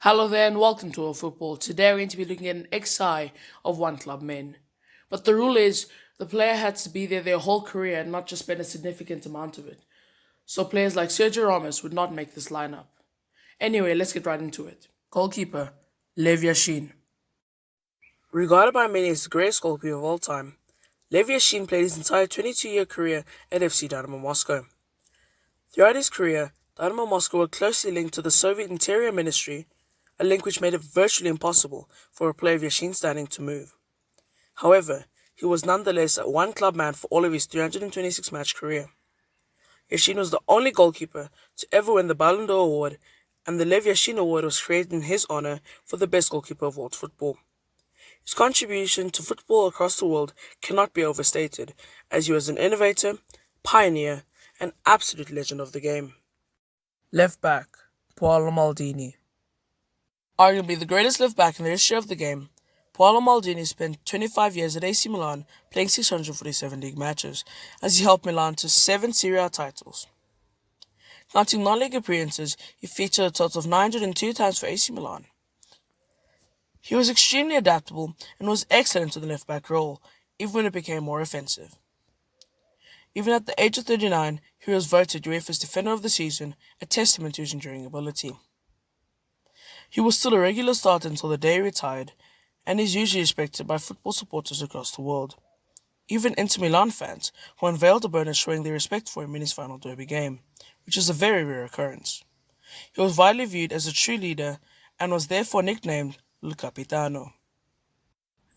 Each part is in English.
Hello there and welcome to our football. Today we're going to be looking at an XI of one club men. But the rule is the player had to be there their whole career and not just spend a significant amount of it. So players like Sergio Ramos would not make this lineup. Anyway, let's get right into it. Goalkeeper, Livia Shean. Regarded by many as the greatest goalkeeper of all time, Livia Shean played his entire 22-year career at FC Dynamo Moscow. Throughout his career, Dynamo Moscow were closely linked to the Soviet Interior Ministry, a link which made it virtually impossible for a player of Yashin's standing to move. However, he was nonetheless a one-club man for all of his 326-match career. Yashin was the only goalkeeper to ever win the Ballon d'Or award, and the Lev Yashin Award was created in his honor for the best goalkeeper of world football. His contribution to football across the world cannot be overstated, as he was an innovator, pioneer, and absolute legend of the game. Left back, Paolo Maldini. Arguably the greatest left back in the history of the game, Paolo Maldini spent 25 years at AC Milan playing 647 league matches, as he helped Milan to 7 Serie A titles. Counting non-league appearances, he featured a total of 902 times for AC Milan. He was extremely adaptable and was excellent in the left back role, even when it became more offensive. Even at the age of 39, he was voted UEFA's Defender of the Season, a testament to his enduring ability. He was still a regular starter until the day he retired, and is usually respected by football supporters across the world. Even Inter Milan fans, who unveiled a bonus showing their respect for him in his final derby game, which is a very rare occurrence. He was widely viewed as a true leader, and was therefore nicknamed Il Capitano.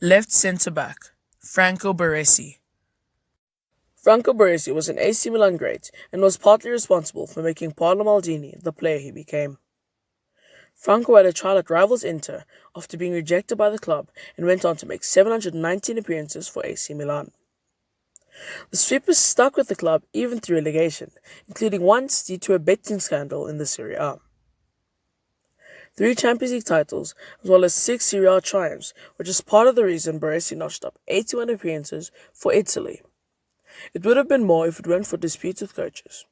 Left centre-back, Franco Baresi. Franco Baresi was an AC Milan great, and was partly responsible for making Paolo Maldini the player he became. Franco had a trial at rivals Inter after being rejected by the club and went on to make 719 appearances for AC Milan. The sweepers stuck with the club even through relegation, including once due to a betting scandal in the Serie A. 3 Champions League titles, as well as 6 Serie A triumphs, were just part of the reason Baresi notched up 81 appearances for Italy. It would have been more if it weren't for disputes with coaches.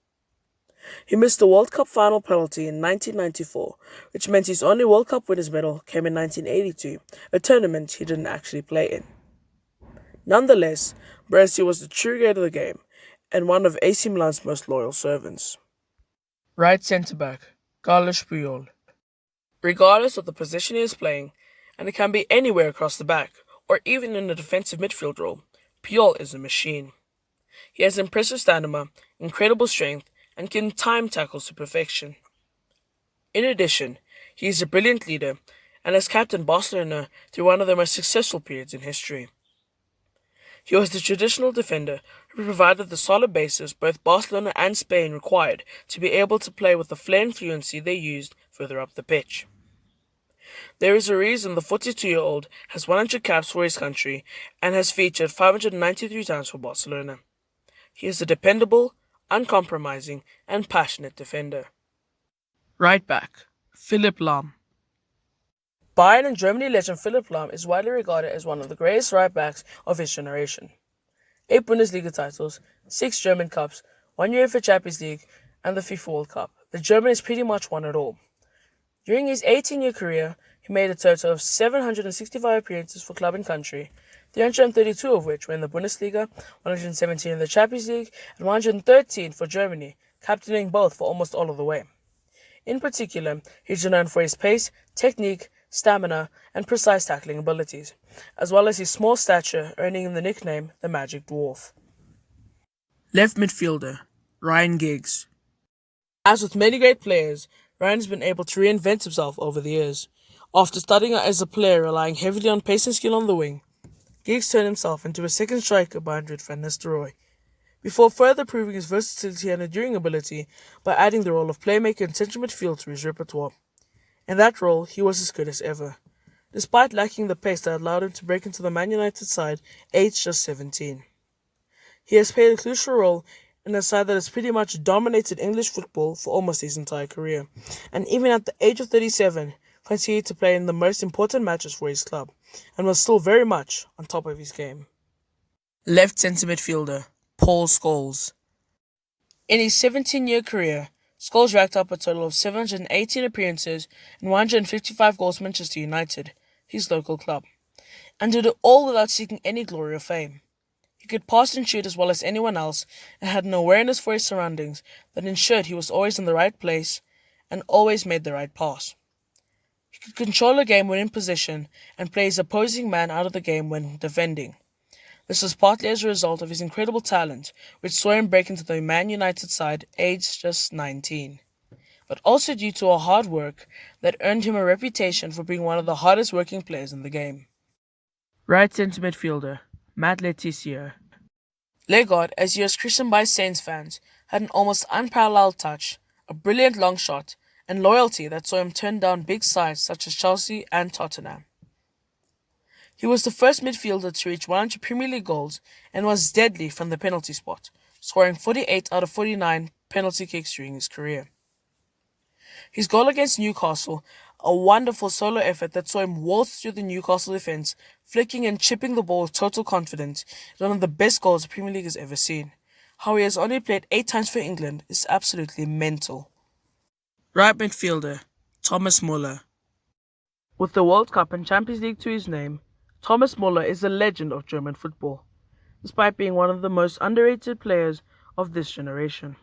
He missed the World Cup final penalty in 1994, which meant his only World Cup winners' medal came in 1982, a tournament he didn't actually play in. Nonetheless, Baresi was the true great of the game, and one of AC Milan's most loyal servants. Right centre-back, Carlos Puyol. Regardless of the position he is playing, and it can be anywhere across the back, or even in a defensive midfield role, Puyol is a machine. He has impressive stamina, incredible strength, and can time tackles to perfection. In addition, he is a brilliant leader and has captained Barcelona through one of their most successful periods in history. He was the traditional defender who provided the solid basis both Barcelona and Spain required to be able to play with the flair and fluency they used further up the pitch. There is a reason the 42-year-old has 100 caps for his country and has featured 593 times for Barcelona. He is a dependable, uncompromising, and passionate defender. Right back, Philipp Lahm. Bayern and Germany legend Philipp Lahm is widely regarded as one of the greatest right backs of his generation. 8 Bundesliga titles, 6 German Cups, 1 UEFA Champions League, and the FIFA World Cup. The German has pretty much won it all. During his 18-year career, he made a total of 765 appearances for club and country, 332 of which were in the Bundesliga, 117 in the Champions League, and 113 for Germany, captaining both for almost all of the way. In particular, he's renowned for his pace, technique, stamina, and precise tackling abilities, as well as his small stature, earning him the nickname the Magic Dwarf. Left midfielder, Ryan Giggs. As with many great players, Ryan has been able to reinvent himself over the years. After starting out as a player relying heavily on pace and skill on the wing, Giggs turned himself into a second striker behind Ruud van Nistelrooy, before further proving his versatility and enduring ability by adding the role of playmaker and central midfield to his repertoire. In that role, he was as good as ever, despite lacking the pace that allowed him to break into the Man United side aged just 17. He has played a crucial role in a side that has pretty much dominated English football for almost his entire career, and even at the age of 37, continued to play in the most important matches for his club, and was still very much on top of his game. Left centre midfielder, Paul Scholes. In his 17-year career, Scholes racked up a total of 718 appearances and 155 goals for Manchester United, his local club, and did it all without seeking any glory or fame. He could pass and shoot as well as anyone else and had an awareness for his surroundings that ensured he was always in the right place and always made the right pass. He could control a game when in possession and play his opposing man out of the game when defending. This was partly as a result of his incredible talent, which saw him break into the Man United side aged just 19, but also due to a hard work that earned him a reputation for being one of the hardest working players in the game. Right centre midfielder, Matt Letizia. Legard, as he was christened by Saints fans, had an almost unparalleled touch, a brilliant long shot, and loyalty that saw him turn down big sides such as Chelsea and Tottenham. He was the first midfielder to reach 100 Premier League goals and was deadly from the penalty spot, scoring 48 out of 49 penalty kicks during his career. His goal against Newcastle, a wonderful solo effort that saw him waltz through the Newcastle defence, flicking and chipping the ball with total confidence, is one of the best goals the Premier League has ever seen. How he has only played 8 times for England is absolutely mental. Right midfielder, Thomas Muller. With the World Cup and Champions League to his name, Thomas Muller is a legend of German football, despite being one of the most underrated players of this generation.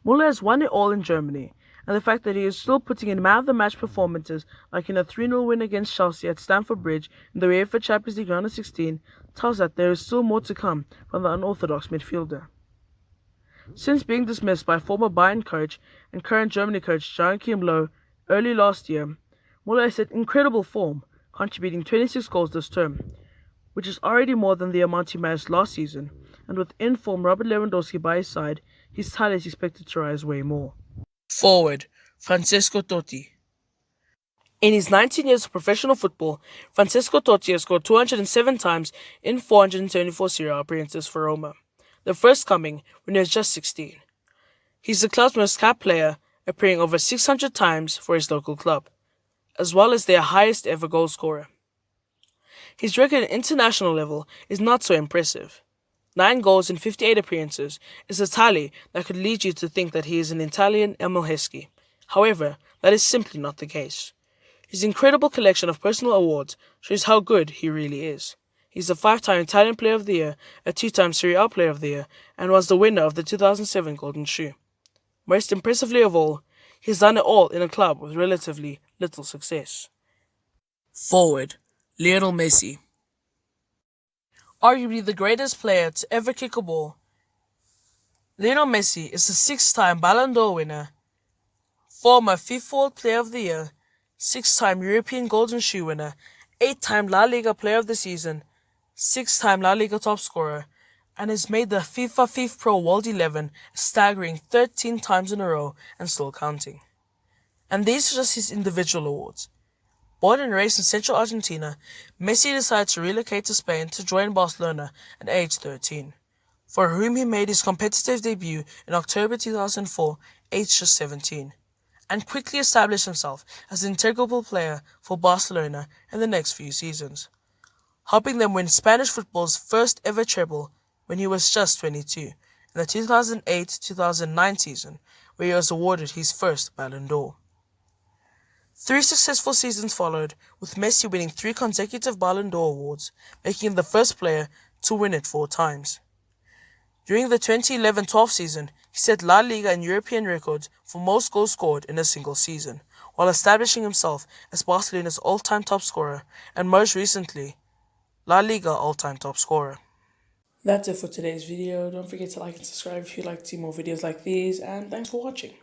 Muller has won it all in Germany, and the fact that he is still putting in man-of-the-match performances like in a 3-0 win against Chelsea at Stamford Bridge in the UEFA Champions League round of 16 tells that there is still more to come from the unorthodox midfielder. Since being dismissed by former Bayern coach and current Germany coach Joachim Löw early last year, Muller is in incredible form, contributing 26 goals this term, which is already more than the amount he managed last season, and with in-form Robert Lewandowski by his side, his tally is expected to rise way more. Forward, Francesco Totti. In his 19 years of professional football, Francesco Totti has scored 207 times in 474 Serie A appearances for Roma, the first coming when he was just 16. He's the club's most capped player, appearing over 600 times for his local club, as well as their highest ever goal scorer. His record at international level is not so impressive. 9 goals in 58 appearances is a tally that could lead you to think that he is an Italian Emile Heskey. However, that is simply not the case. His incredible collection of personal awards shows how good he really is. He's a 5-time Italian Player of the Year, a 2-time Serie A Player of the Year, and was the winner of the 2007 Golden Shoe. Most impressively of all, he's done it all in a club with relatively little success. Forward, Lionel Messi. Arguably the greatest player to ever kick a ball, Lionel Messi is the 6-time Ballon d'Or winner, former FIFA World Player of the Year, 6-time European Golden Shoe winner, 8-time La Liga Player of the Season, 6-time La Liga top scorer, and has made the FIFA Pro World 11 a staggering 13 times in a row and still counting. And these are just his individual awards. Born and raised in central Argentina, Messi decided to relocate to Spain to join Barcelona at age 13, for whom he made his competitive debut in October 2004, aged just 17, and quickly established himself as an integral player for Barcelona in the next few seasons, helping them win Spanish football's first ever treble when he was just 22, in the 2008-2009 season, where he was awarded his first Ballon d'Or. 3 successful seasons followed, with Messi winning 3 consecutive Ballon d'Or awards, making him the first player to win it 4 times. During the 2011-12 season, he set La Liga and European records for most goals scored in a single season, while establishing himself as Barcelona's all-time top scorer, and most recently, La Liga all-time top scorer. That's it for today's video. Don't forget to like and subscribe if you'd like to see more videos like these, and thanks for watching.